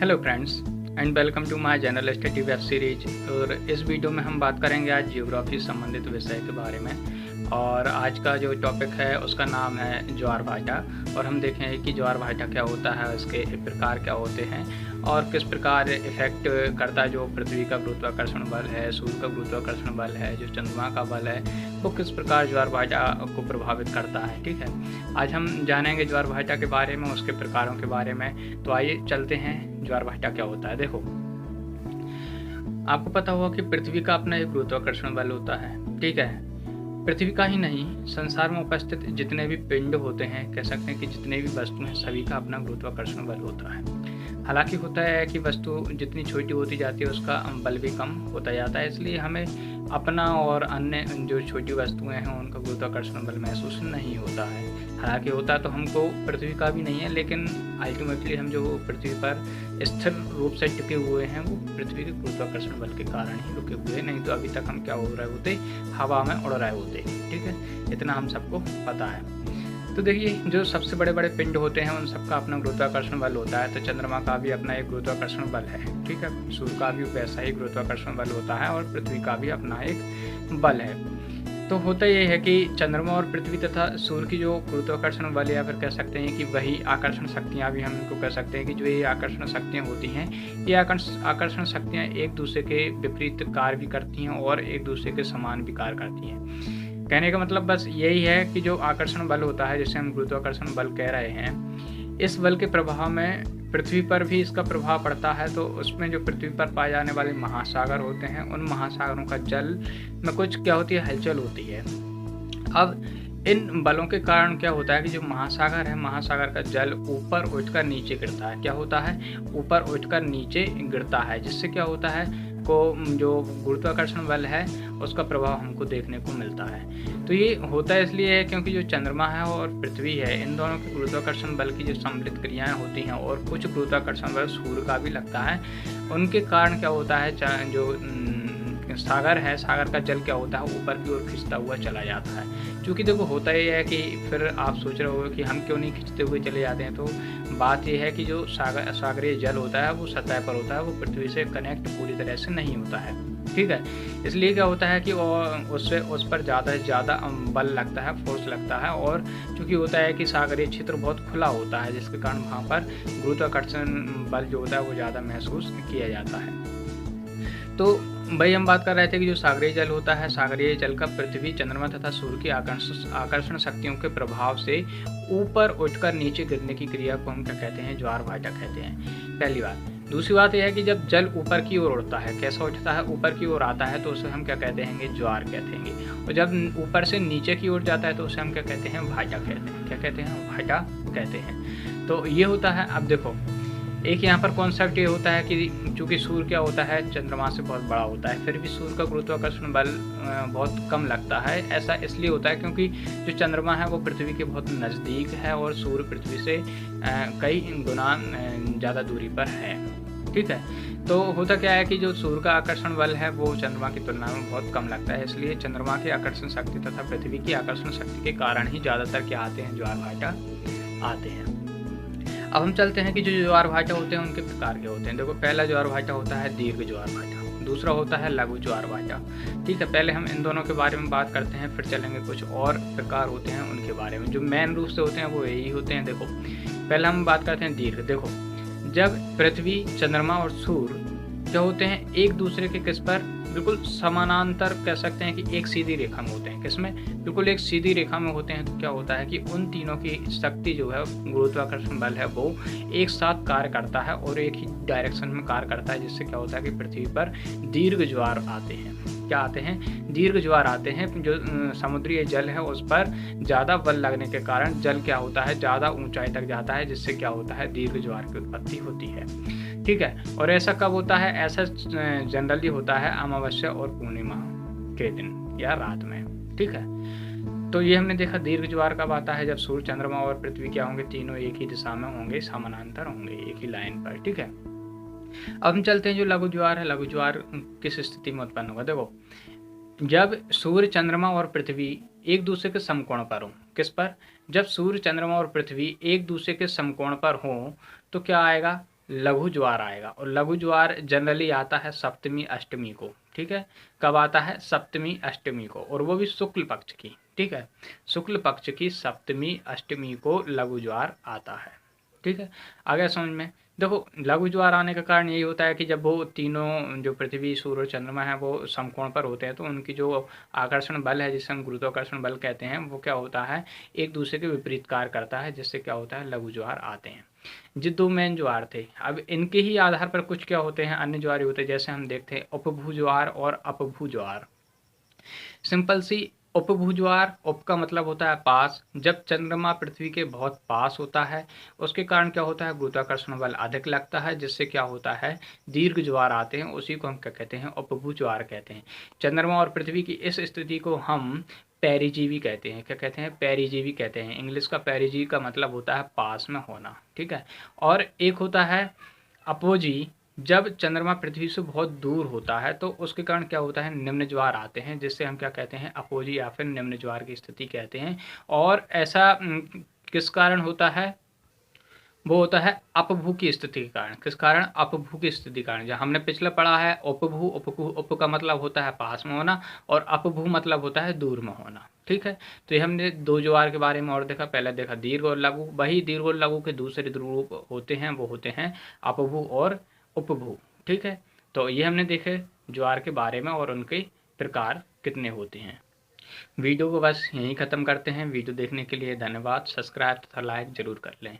Hello friends and welcome to my general study web series. और इस video में हम बात करेंगे आज जियोग्राफी संबंधित विषय के बारे में। और आज का जो टॉपिक है उसका नाम है ज्वार भाटा। और हम देखेंगे कि ज्वार भाटा क्या होता है, इसके प्रकार क्या होते हैं और किस प्रकार इफेक्ट करता है जो पृथ्वी का गुरुत्वाकर्षण बल है, सूर्य का गुरुत्वाकर्षण बल है, जो चंद्रमा का बल है, वो किस प्रकार ज्वार भाटा को प्रभावित करता है। ठीक है, आज हम जानेंगे ज्वार भाटा के बारे में, उसके प्रकारों के बारे में। तो आइए चलते हैं, ज्वार भाटा क्या होता है। देखो, आपको पता होगा कि पृथ्वी का अपना एक गुरुत्वाकर्षण बल होता है। ठीक है, पृथ्वी का ही नहीं, संसार में उपस्थित जितने भी पिंड होते हैं, कह सकते हैं कि जितने भी वस्तु हैं, सभी का अपना गुरुत्वाकर्षण बल होता है। हालांकि होता है कि वस्तु जितनी छोटी होती जाती है उसका बल भी कम होता जाता है, इसलिए हमें अपना और अन्य जो छोटी वस्तुएं हैं उनका गुरुत्वाकर्षण बल महसूस नहीं होता है। हालांकि होता तो हमको पृथ्वी का भी नहीं है, लेकिन अल्टीमेटली हम जो पृथ्वी पर स्थिर रूप से टिके हुए हैं वो पृथ्वी के गुरुत्वाकर्षण बल के कारण ही रुके हुए हैं, नहीं तो अभी तक हम क्या हो रहे होते, हवा में उड़ रहे होते। ठीक है, इतना हम सबको पता है। तो देखिए, जो सबसे बड़े बड़े पिंड होते हैं उन सबका अपना गुरुत्वाकर्षण बल होता है। तो चंद्रमा का भी अपना एक गुरुत्वाकर्षण बल है। ठीक है, सूर्य का भी वैसा ही गुरुत्वाकर्षण बल होता है और पृथ्वी का भी अपना एक बल है। तो होता ये है कि चंद्रमा और पृथ्वी तथा सूर्य की जो गुरुत्वाकर्षण बल, या फिर कह सकते हैं कि वही आकर्षण शक्तियाँ भी हम इनको कह सकते हैं कि जो ये आकर्षण शक्तियाँ होती हैं, ये आकर्षण शक्तियाँ एक दूसरे के विपरीत कार्य भी करती हैं और एक दूसरे के समान भी कार्य करती हैं। कहने का मतलब बस यही है कि जो आकर्षण बल होता है, जिसे हम गुरुत्वाकर्षण बल कह रहे हैं, इस बल के प्रभाव में पृथ्वी पर भी इसका प्रभाव पड़ता है। तो उसमें जो पृथ्वी पर पाए जाने वाले महासागर होते हैं, उन महासागरों का जल में कुछ क्या होती है, हलचल होती है। अब इन बलों के कारण क्या होता है कि जो महासागर है, महासागर का जल ऊपर उठकर नीचे गिरता है। क्या होता है, ऊपर उठकर नीचे गिरता है, जिससे क्या होता है को जो गुरुत्वाकर्षण बल है उसका प्रभाव हमको देखने को मिलता है। तो ये होता है इसलिए है क्योंकि जो चंद्रमा है और पृथ्वी है, इन दोनों के गुरुत्वाकर्षण बल की जो सम्मिलित क्रियाएं होती हैं और कुछ गुरुत्वाकर्षण बल सूर्य का भी लगता है, उनके कारण क्या होता है, जो सागर है, सागर का जल क्या होता है, ऊपर की ओर खिंचता हुआ चला जाता है। क्योंकि देखो, होता ये है कि फिर आप सोच रहे हो कि हम क्यों नहीं खिंचते हुए चले जाते हैं। तो बात यह है कि जो सागरीय जल होता है वो सतह पर होता है, वो पृथ्वी से कनेक्ट पूरी तरह से नहीं होता है। ठीक है, इसलिए क्या होता है कि उससे उस पर ज़्यादा से ज़्यादा बल लगता है, फोर्स लगता है। और चूँकि होता है कि सागरीय क्षेत्र बहुत खुला होता है, जिसके कारण वहाँ पर गुरुत्वाकर्षण बल जो होता है वो ज़्यादा महसूस किया जाता है। तो भाई, हम बात कर रहे थे कि जो सागरीय जल होता है, सागरीय जल का पृथ्वी, चंद्रमा तथा सूर्य की आकर्षण शक्तियों के प्रभाव से ऊपर उठकर नीचे गिरने की क्रिया को हम क्या कहते हैं, ज्वार भाटा कहते हैं। पहली बात। दूसरी बात यह है कि जब जल ऊपर की ओर उड़ता है, कैसा उठता है, ऊपर की ओर आता है, तो उसे हम क्या कहते हैं, ज्वार कहते हैं। और जब ऊपर से नीचे की ओर जाता है तो उसे हम क्या कहते हैं, भाटा कहते हैं। क्या कहते हैं, भाटा कहते हैं। तो ये होता है। अब देखो, एक यहाँ पर कॉन्सेप्ट ये होता है कि चूँकि सूर्य क्या होता है, चंद्रमा से बहुत बड़ा होता है, फिर भी सूर्य का गुरुत्वाकर्षण बल बहुत कम लगता है। ऐसा इसलिए होता है क्योंकि जो चंद्रमा है वो पृथ्वी के बहुत नज़दीक है और सूर्य पृथ्वी से कई गुना ज़्यादा दूरी पर है। ठीक है, तो होता क्या है कि जो सूर्य का आकर्षण बल है वो चंद्रमा की तुलना में बहुत कम लगता है, इसलिए चंद्रमा की आकर्षण शक्ति तथा पृथ्वी की आकर्षण शक्ति के कारण ही ज़्यादातर क्या आते हैं, ज्वार भाटा आते हैं। अब हम चलते हैं कि जो ज्वार भाटा होते हैं उनके प्रकार के होते हैं। देखो, पहला ज्वार भाटा होता है दीर्घ ज्वार भाटा, दूसरा होता है लघु ज्वार भाटा। ठीक है, पहले हम इन दोनों के बारे में बात करते हैं, फिर चलेंगे कुछ और प्रकार होते हैं उनके बारे में। जो मेन रूप से होते हैं वो यही होते हैं। देखो, पहले हम बात करते हैं दीर्घ। देखो, जब पृथ्वी, चंद्रमा और सूर्य क्या होते हैं, एक दूसरे के किस पर बिल्कुल समानांतर, कह सकते हैं कि एक सीधी रेखा में होते हैं। किसमें, बिल्कुल एक सीधी रेखा में होते हैं। तो क्या होता है कि उन तीनों की शक्ति जो है, गुरुत्वाकर्षण बल है, वो एक साथ कार्य करता है और एक ही डायरेक्शन में कार्य करता है, जिससे क्या होता है कि पृथ्वी पर दीर्घ ज्वार आते हैं। क्या आते हैं, दीर्घ ज्वार आते हैं। जो समुद्रीय जल है उस पर ज़्यादा बल लगने के कारण जल क्या होता है, ज़्यादा ऊंचाई तक जाता है, जिससे क्या होता है, दीर्घ ज्वार की उत्पत्ति होती है। ठीक है, और ऐसा कब होता है, ऐसा जनरली होता है अमावस्या और पूर्णिमा के दिन या रात में। ठीक है, तो ये हमने देखा दीर्घ ज्वार कब आता है, जब सूर्य, चंद्रमा और पृथ्वी क्या होंगे, तीनों एक ही दिशा में होंगे, समानांतर होंगे, एक ही लाइन पर। ठीक है, अब हम चलते हैं जो लघु ज्वार है। लघु ज्वार किस स्थिति में उत्पन्न होगा। देखो, जब सूर्य, चंद्रमा और पृथ्वी एक दूसरे के समकोण पर हो। किस पर, जब सूर्य, चंद्रमा और पृथ्वी एक दूसरे के समकोण पर हो तो क्या आएगा, लघु ज्वार आएगा। और लघु ज्वार जनरली आता है सप्तमी अष्टमी को, ठीक है। कब आता है? सप्तमी अष्टमी को, और वो भी शुक्ल पक्ष की, ठीक है। शुक्ल पक्ष की सप्तमी अष्टमी को लघु ज्वार आता है, ठीक है। आ गया समझ में? देखो, लघु ज्वार आने का कारण यही होता है कि जब वो तीनों जो पृथ्वी, सूर्य, चंद्रमा है वो समकोण पर होते हैं, तो उनकी जो आकर्षण बल है, जिसे हम गुरुत्वाकर्षण बल कहते हैं, वो क्या होता है, एक दूसरे के विपरीत कार्य करता है, जिससे क्या होता है, लघु ज्वार आते हैं। ये दो मेन ज्वार थे। अब इनके ही आधार पर कुछ क्या होते हैं, अन्य ज्वार होते हैं, जैसे हम देखते हैं उपभू ज्वार और अपभू ज्वार। सिंपल सी, उपभू ज्वार, उप का मतलब होता है पास। जब चंद्रमा पृथ्वी के बहुत पास होता है, उसके कारण क्या होता है, गुरुत्वाकर्षण बल अधिक लगता है, जिससे क्या होता है, दीर्घ ज्वार आते हैं। उसी को हम क्या कहते हैं, उपभू ज्वार कहते हैं। चंद्रमा और पृथ्वी की इस स्थिति को हम पेरिजीवी कहते हैं। क्या कहते हैं? पेरिजीवी कहते हैं। इंग्लिश का पेरिजीवी का मतलब होता है पास में होना, ठीक है। और एक होता है अपोजी। जब चंद्रमा पृथ्वी से बहुत दूर होता है, तो उसके कारण क्या होता है, निम्न ज्वार आते हैं, जिससे हम क्या कहते हैं, अपोजी या फिर निम्न ज्वार की स्थिति कहते हैं। और ऐसा किस कारण होता है? वो होता है अपभू की स्थिति के कारण। किस कारण? अपभू की स्थिति के कारण। जो हमने पिछले पढ़ा है, उपभू, उपभू, उप का मतलब होता है पास में होना, और अपभू मतलब होता है दूर में होना, ठीक है। तो ये हमने दो ज्वार के बारे में और देखा। पहले देखा दीर्घ और लघु। वही दीर्घ और लघु के दूसरे रूप होते हैं, वो होते हैं अपभू और उपभू, ठीक है। तो ये हमने देखे ज्वार के बारे में और उनके प्रकार कितने होते हैं। वीडियो को बस यहीं ख़त्म करते हैं। वीडियो देखने के लिए धन्यवाद। सब्सक्राइब तथा लाइक ज़रूर कर लें।